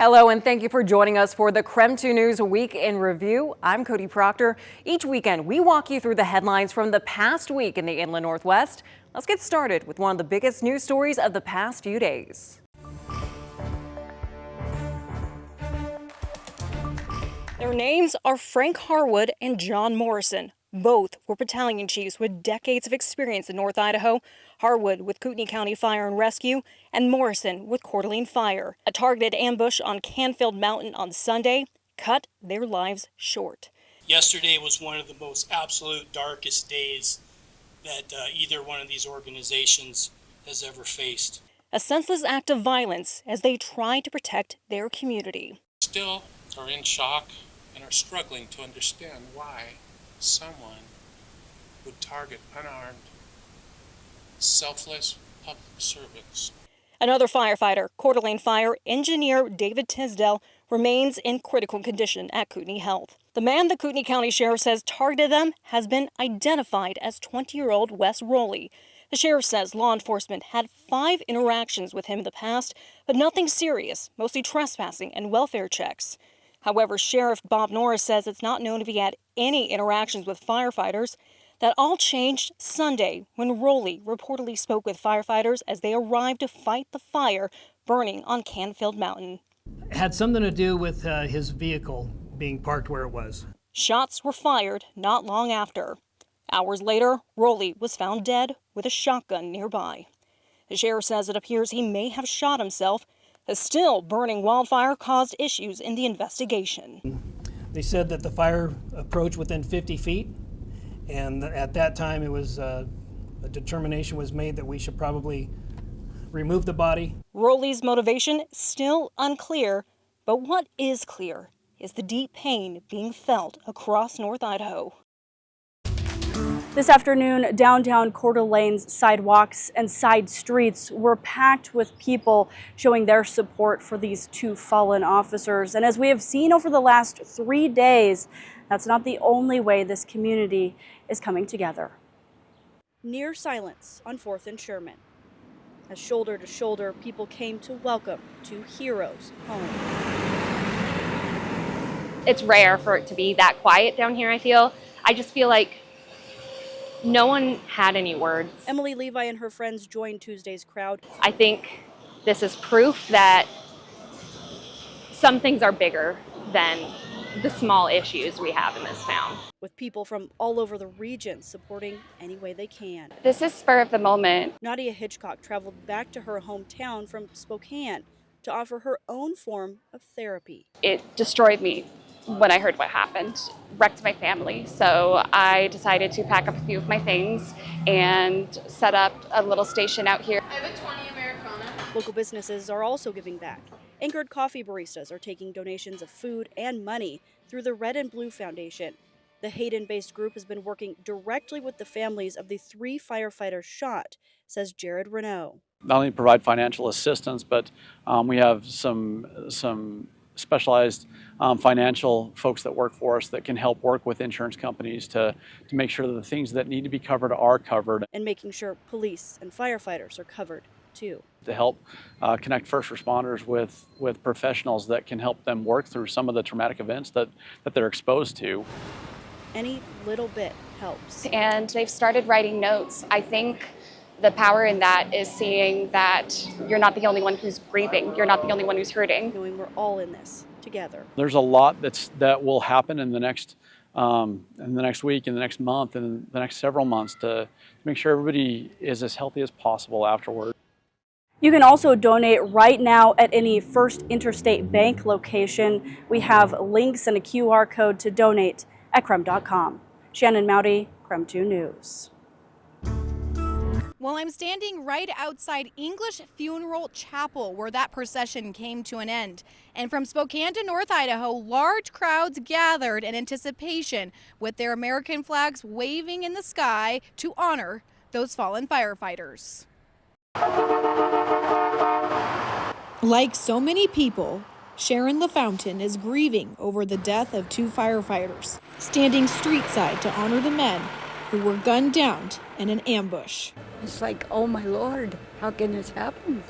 Hello and thank you for joining us for the KREM 2 News Week in Review. I'm Cody Proctor. Each weekend we walk you through the headlines from the past week in the Inland Northwest. Let's get started with one of the biggest news stories of the past few days. Their names are Frank Harwood and John Morrison. Both were battalion chiefs with decades of experience in North Idaho. Harwood with Kootenai County Fire and Rescue, and Morrison with Coeur d'Alene Fire. A targeted ambush on Canfield Mountain on Sunday cut their lives short. Yesterday was one of the most absolute darkest days that either one of these organizations has ever faced. A senseless act of violence as they try to protect their community. Still are in shock and are struggling to understand why someone would target unarmed, selfless public servants. Another firefighter, Coeur d'Alene Fire engineer David Tisdale, remains in critical condition at Kootenai Health. The man the Kootenai County Sheriff says targeted them has been identified as 20-year-old Wes Rowley. The sheriff says law enforcement had 5 interactions with him in the past, but nothing serious, mostly trespassing and welfare checks. However, Sheriff Bob Norris says it's not known if he had any interactions with firefighters. That all changed Sunday when Rowley reportedly spoke with firefighters as they arrived to fight the fire burning on Canfield Mountain. It had something to do with his vehicle being parked where it was. Shots were fired not long after. Hours later, Rowley was found dead with a shotgun nearby. The sheriff says it appears he may have shot himself. The still burning wildfire caused issues in the investigation. They said that the fire approached within 50 feet, and at that time it was a determination was made that we should probably remove the body. Rowley's motivation still unclear, but what is clear is the deep pain being felt across North Idaho. This afternoon, downtown Coeur d'Alene's sidewalks and side streets were packed with people showing their support for these 2 fallen officers. And as we have seen over the last 3 days, that's not the only way this community is coming together. Near silence on 4th and Sherman, as shoulder to shoulder people came to welcome 2 heroes home. It's rare for it to be that quiet down here, I feel. I just feel like no one had any words. Emily Levi and her friends joined Tuesday's crowd. I think this is proof that some things are bigger than the small issues we have in this town. With people from all over the region supporting any way they can. This is spur of the moment. Nadia Hitchcock traveled back to her hometown from Spokane to offer her own form of therapy. It destroyed me when I heard what happened, wrecked my family. So I decided to pack up a few of my things and set up a little station out here. I have a 20 Americana. Local businesses are also giving back. Anchored coffee baristas are taking donations of food and money through the Red and Blue Foundation. The Hayden-based group has been working directly with the families of the 3 firefighters shot, says Jared Renault. Not only provide financial assistance, but we have some specialized financial folks that work for us that can help work with insurance companies to make sure that the things that need to be covered are covered. And making sure police and firefighters are covered too. To help connect first responders with professionals that can help them work through some of the traumatic events that they're exposed to. Any little bit helps. And they've started writing notes. I think the power in that is seeing that you're not the only one who's grieving. You're not the only one who's hurting. Knowing we're all in this together. There's a lot that will happen in the next week, in the next month, and the next several months to make sure everybody is as healthy as possible afterward. You can also donate right now at any First Interstate Bank location. We have links and a QR code to donate at KREM.com. Shannon Mowdy, KREM 2 News. Well, I'm standing right outside English Funeral Chapel, where that procession came to an end. And from Spokane to North Idaho, large crowds gathered in anticipation with their American flags waving in the sky to honor those fallen firefighters. Like so many people, Sharon LaFountain is grieving over the death of 2 firefighters, standing streetside to honor the men who were gunned down in an ambush. It's like, oh my Lord, how can this happen?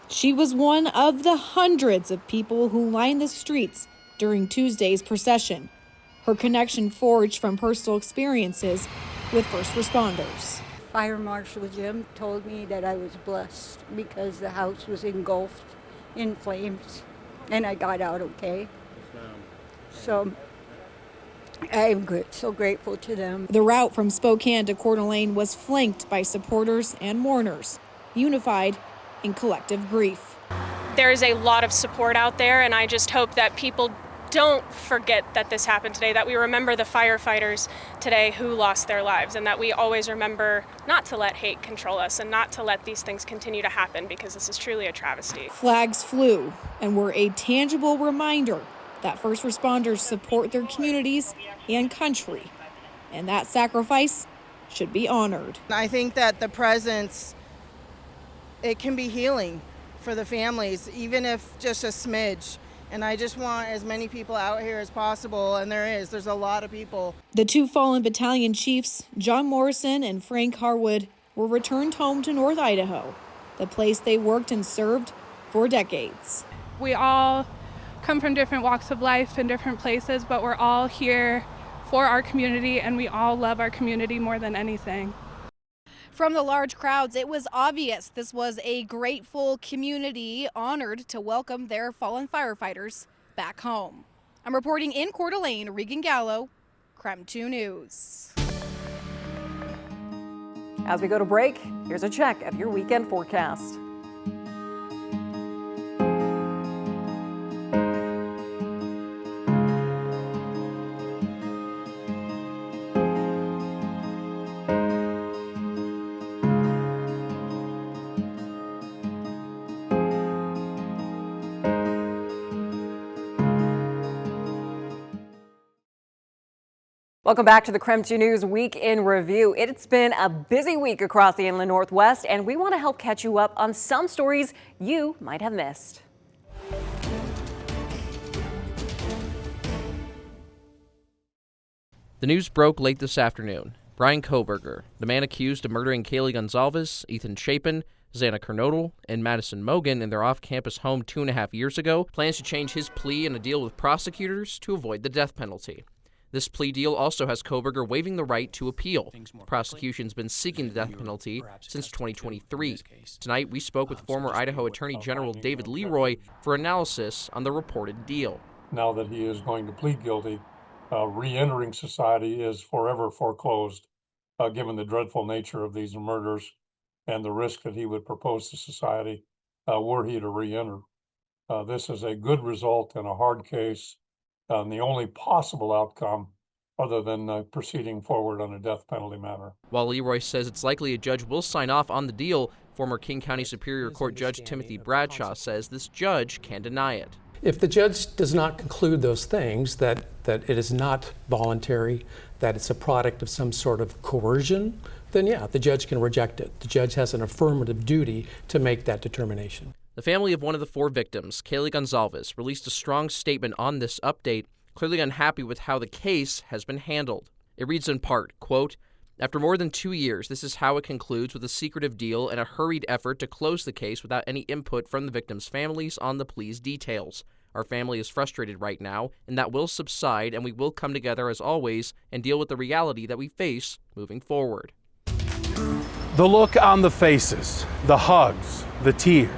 She was one of the hundreds of people who lined the streets during Tuesday's procession. Her connection forged from personal experiences with first responders. Fire Marshal Jim told me that I was blessed because the house was engulfed in flames and I got out okay. So I'm so grateful to them. The route from Spokane to Coeur d'Alene was flanked by supporters and mourners, unified in collective grief. There's a lot of support out there, and I just hope that people don't forget that this happened today, that we remember the firefighters today who lost their lives, and that we always remember not to let hate control us and not to let these things continue to happen, because this is truly a travesty. Flags flew and were a tangible reminder that first responders support their communities and country, and that sacrifice should be honored. I think that the presence, it can be healing for the families, even if just a smidge. And I just want as many people out here as possible, and there's a lot of people. The two fallen battalion chiefs, John Morrison and Frank Harwood, were returned home to North Idaho, the place they worked and served for decades. We all come from different walks of life and different places, but we're all here for our community, and we all love our community more than anything. From the large crowds, it was obvious this was a grateful community honored to welcome their fallen firefighters back home. I'm reporting in Coeur d'Alene, Regan Gallo, KREM 2 News. As we go to break, here's a check of your weekend forecast. Welcome back to the KREM 2 News Week in Review. It's been a busy week across the inland Northwest, and we want to help catch you up on some stories you might have missed. The news broke late this afternoon. Bryan Kohberger, the man accused of murdering Kaylee Gonzalez, Ethan Chapin, Xana Kernodle, and Madison Mogan in their off-campus home 2.5 years ago, plans to change his plea in a deal with prosecutors to avoid the death penalty. This plea deal also has Kohberger waiving the right to appeal. The prosecution's been seeking the death penalty since 2023. Tonight, we spoke with former Idaho Attorney General David Leroy for analysis on the reported deal. Now that he is going to plead guilty, re-entering society is forever foreclosed, given the dreadful nature of these murders and the risk that he would propose to society were he to re-enter. This is a good result in a hard case. And the only possible outcome other than proceeding forward on a death penalty matter. While Leroy says it's likely a judge will sign off on the deal, former King County Superior Court Judge Timothy Bradshaw says this judge can deny it. If the judge does not conclude those things, that it is not voluntary, that it's a product of some sort of coercion, then yeah, the judge can reject it. The judge has an affirmative duty to make that determination. The family of one of the 4 victims, Kaylee Gonzalez, released a strong statement on this update, clearly unhappy with how the case has been handled. It reads in part, quote, "After more than 2 years, this is how it concludes, with a secretive deal and a hurried effort to close the case without any input from the victims' families on the plea's details. Our family is frustrated right now, and that will subside, and we will come together as always and deal with the reality that we face moving forward." The look on the faces, the hugs, the tears,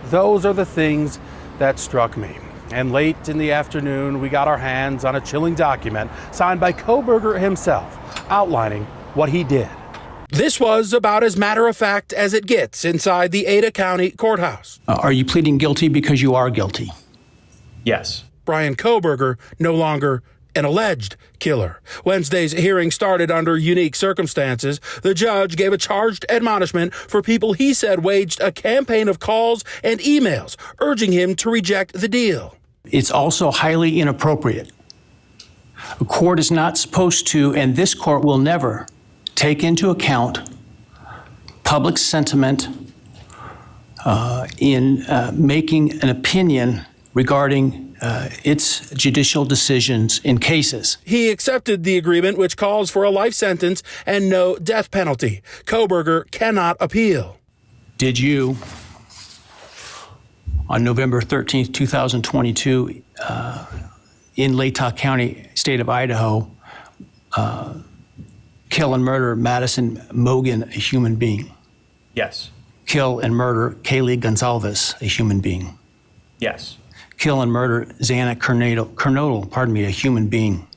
those are the things that struck me. And late in the afternoon, we got our hands on a chilling document signed by Kohberger himself, outlining what he did. This was about as matter-of-fact as it gets inside the Ada County Courthouse. Are you pleading guilty because you are guilty? Yes. Bryan Kohberger, no longer an alleged killer. Wednesday's hearing started under unique circumstances. The judge gave a charged admonishment for people he said waged a campaign of calls and emails urging him to reject the deal. It's also highly inappropriate. A court is not supposed to, and this court will never, take into account public sentiment in making an opinion regarding its judicial decisions in cases. He accepted the agreement, which calls for a life sentence and no death penalty. Kohberger cannot appeal. Did you on November 13th, 2022, in Latah County, state of Idaho, kill and murder Madison Mogen, a human being? Yes. Kill and murder Kaylee Gonzalez, a human being? Yes. Kill and murder Xana Kernodle, a human being?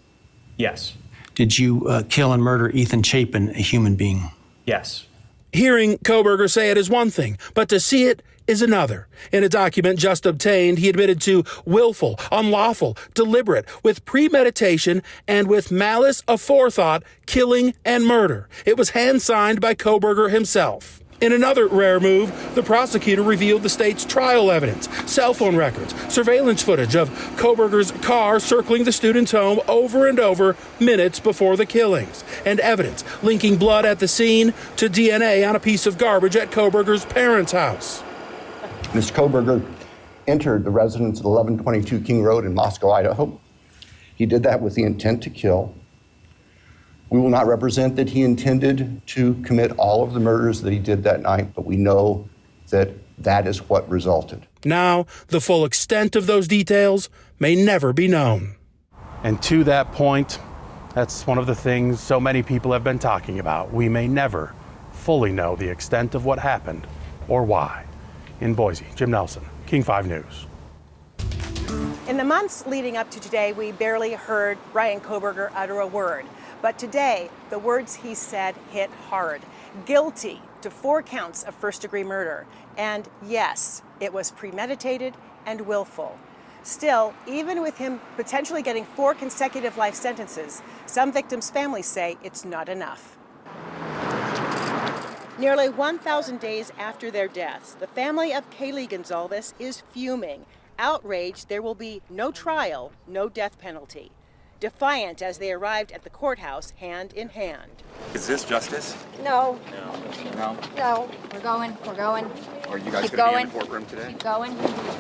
Yes. Did you kill and murder Ethan Chapin, a human being? Yes. Hearing Kohberger say it is one thing, but to see it is another. In a document just obtained, he admitted to willful, unlawful, deliberate, with premeditation, and with malice aforethought, killing and murder. It was hand-signed by Kohberger himself. In another rare move, the prosecutor revealed the state's trial evidence, cell phone records, surveillance footage of Kohberger's car circling the student's home over and over minutes before the killings, and evidence linking blood at the scene to DNA on a piece of garbage at Kohberger's parents' house. Mr. Kohberger entered the residence at 1122 King Road in Moscow, Idaho. He did that with the intent to kill. We will not represent that he intended to commit all of the murders that he did that night, but we know that that is what resulted. Now, the full extent of those details may never be known. And to that point, that's one of the things so many people have been talking about. We may never fully know the extent of what happened or why. In Boise, Jim Nelson, King 5 News. In the months leading up to today, we barely heard Bryan Kohberger utter a word. But today, the words he said hit hard. Guilty to 4 counts of first-degree murder. And yes, it was premeditated and willful. Still, even with him potentially getting 4 consecutive life sentences, some victims' families say it's not enough. Nearly 1,000 days after their deaths, the family of Kaylee Gonzalez is fuming. Outraged there will be no trial, no death penalty. Defiant as they arrived at the courthouse hand in hand. Is this justice? No. No. No. We're going. Are you guys Keep going to be going. in the courtroom today? Keep going.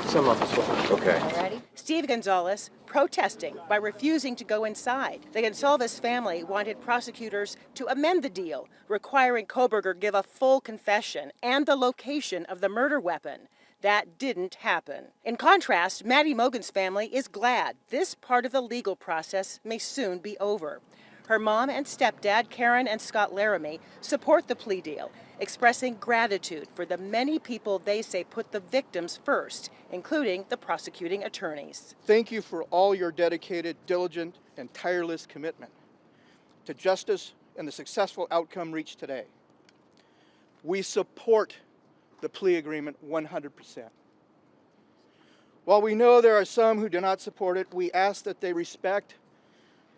Some of us will. Okay. All ready? Steve Gonzalez protesting by refusing to go inside. The Gonzalez family wanted prosecutors to amend the deal, requiring Kohberger give a full confession and the location of the murder weapon. That didn't happen. In contrast, Maddie Mogen's family is glad this part of the legal process may soon be over. Her mom and stepdad, Karen and Scott Laramie, support the plea deal, expressing gratitude for the many people they say put the victims first, including the prosecuting attorneys. Thank you for all your dedicated, diligent, and tireless commitment to justice and the successful outcome reached today. We support the plea agreement 100%. While we know there are some who do not support it, we ask that they respect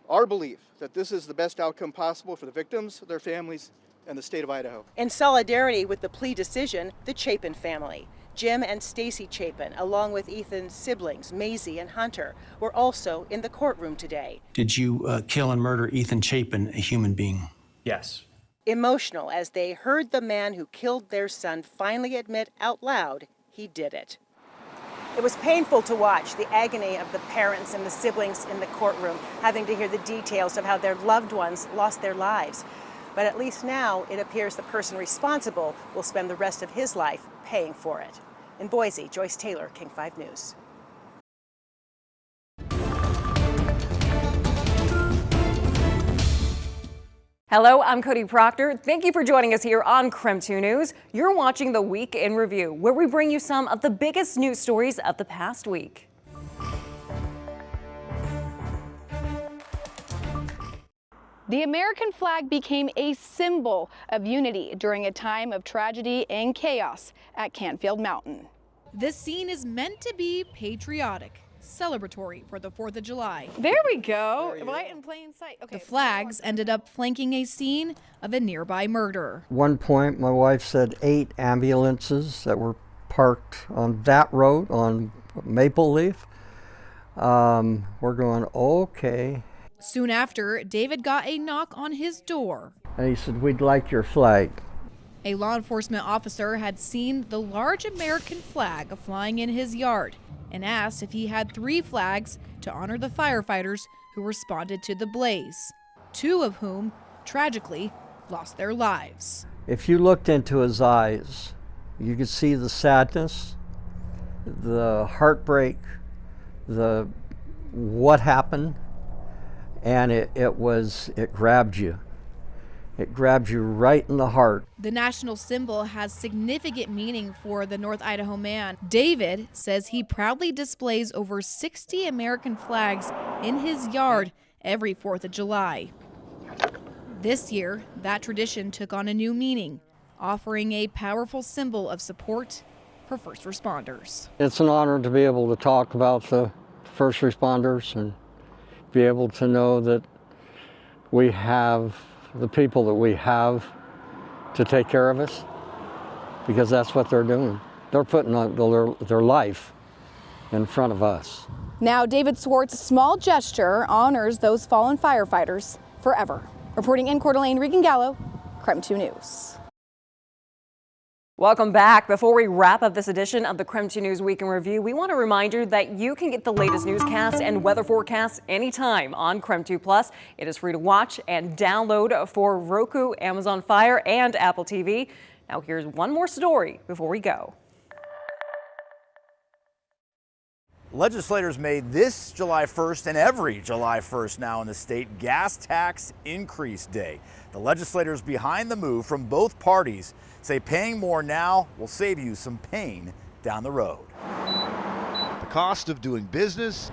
our belief that this is the best outcome possible for the victims, their families, and the state of Idaho. In solidarity with the plea decision, the Chapin family, Jim and Stacy Chapin, along with Ethan's siblings, Maisie and Hunter, were also in the courtroom today. Did you kill and murder Ethan Chapin, a human being? Yes. Emotional as they heard the man who killed their son finally admit out loud he did it. It was painful to watch the agony of the parents and the siblings in the courtroom, having to hear the details of how their loved ones lost their lives. But at least now it appears the person responsible will spend the rest of his life paying for it. In Boise, Joyce Taylor, King 5 News. Hello, I'm Cody Proctor. Thank you for joining us here on KREM 2 News. You're watching the Week in Review, where we bring you some of the biggest news stories of the past week. The American flag became a symbol of unity during a time of tragedy and chaos at Canfield Mountain. This scene is meant to be patriotic, celebratory for the 4th of July. There we go, right in plain sight. Okay. The flags ended up flanking a scene of a nearby murder. One point, my wife said 8 ambulances that were parked on that road on Maple Leaf. We're going, okay. Soon after, David got a knock on his door. And he said, we'd like your flag. A law enforcement officer had seen the large American flag flying in his yard and asked if he had 3 flags to honor the firefighters who responded to the blaze, 2 of whom, tragically, lost their lives. If you looked into his eyes, you could see the sadness, the heartbreak, the what happened, and it grabbed you. It grabs you right in the heart. The national symbol has significant meaning for the North Idaho man. David says he proudly displays over 60 American flags in his yard every 4th of July. This year, that tradition took on a new meaning, offering a powerful symbol of support for first responders. It's an honor to be able to talk about the first responders and be able to know that we have the people that we have to take care of us, because that's what they're doing. They're putting on their life in front of us. Now, David Swartz's small gesture honors those fallen firefighters forever. Reporting in Coeur d'Alene, Regan Gallo, KREM 2 News. Welcome back. Before we wrap up this edition of the KREM 2 News Week in Review, we want to remind you that you can get the latest newscasts and weather forecasts anytime on KREM 2 Plus. It is free to watch and download for Roku, Amazon Fire, and Apple TV. Now here's one more story before we go. Legislators made this July 1st and every July 1st now in the state gas tax increase day. The legislators behind the move from both parties say paying more now will save you some pain down the road. The cost of doing business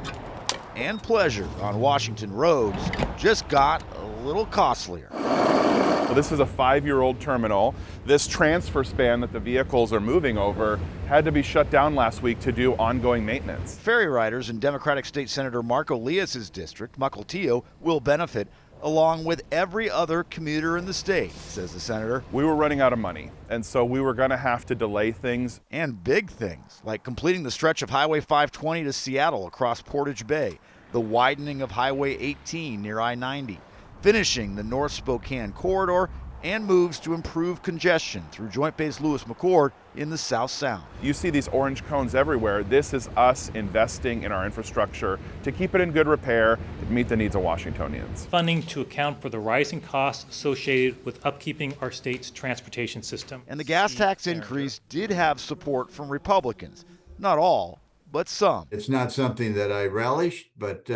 and pleasure on Washington roads just got a little costlier. Well, this is a 5-year-old terminal. This transfer span that the vehicles are moving over had to be shut down last week to do ongoing maintenance. Ferry riders in Democratic State Senator Marco Elias's district, Mukilteo, will benefit along with every other commuter in the state, says the senator. We were running out of money, and so we were going to have to delay things. And big things, like completing the stretch of Highway 520 to Seattle across Portage Bay, the widening of Highway 18 near I-90, finishing the North Spokane corridor, and moves to improve congestion through Joint Base Lewis-McChord in the South Sound. You see these orange cones everywhere. This is us investing in our infrastructure to keep it in good repair to meet the needs of Washingtonians. Funding to account for the rising costs associated with upkeeping our state's transportation system. And the gas tax increase did have support from Republicans. Not all, but some. It's not something that I relish, but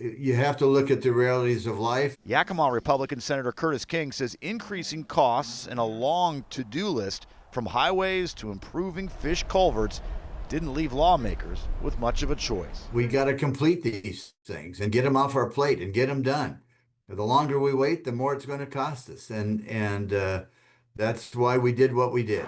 you have to look at the realities of life. Yakima Republican Senator Curtis King says increasing costs and a long to-do list from highways to improving fish culverts didn't leave lawmakers with much of a choice. We got to complete these things and get them off our plate and get them done. The longer we wait, the more it's going to cost us. And that's why we did what we did.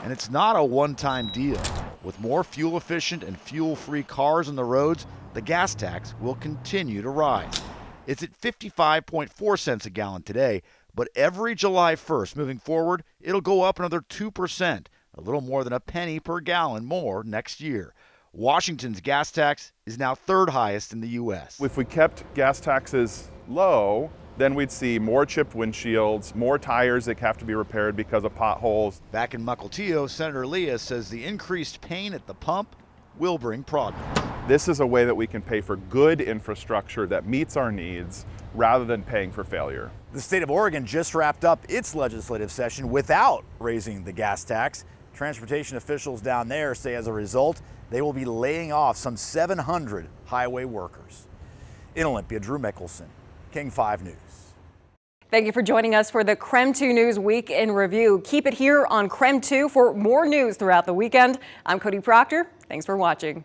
And it's not a one-time deal. With more fuel-efficient and fuel-free cars on the roads, the gas tax will continue to rise. It's at 55.4 cents a gallon today, but every July 1st moving forward, it'll go up another 2%, a little more than a penny per gallon more next year. Washington's gas tax is now third highest in the U.S. If we kept gas taxes low, then we'd see more chipped windshields, more tires that have to be repaired because of potholes. Back in Mukilteo, Senator Elias says the increased pain at the pump will bring progress. This is a way that we can pay for good infrastructure that meets our needs rather than paying for failure. The state of Oregon just wrapped up its legislative session without raising the gas tax. Transportation officials down there say as a result, they will be laying off some 700 highway workers. In Olympia, Drew Mickelson, King 5 News. Thank you for joining us for the KREM 2 News Week in Review. Keep it here on KREM 2 for more news throughout the weekend. I'm Cody Proctor. Thanks for watching.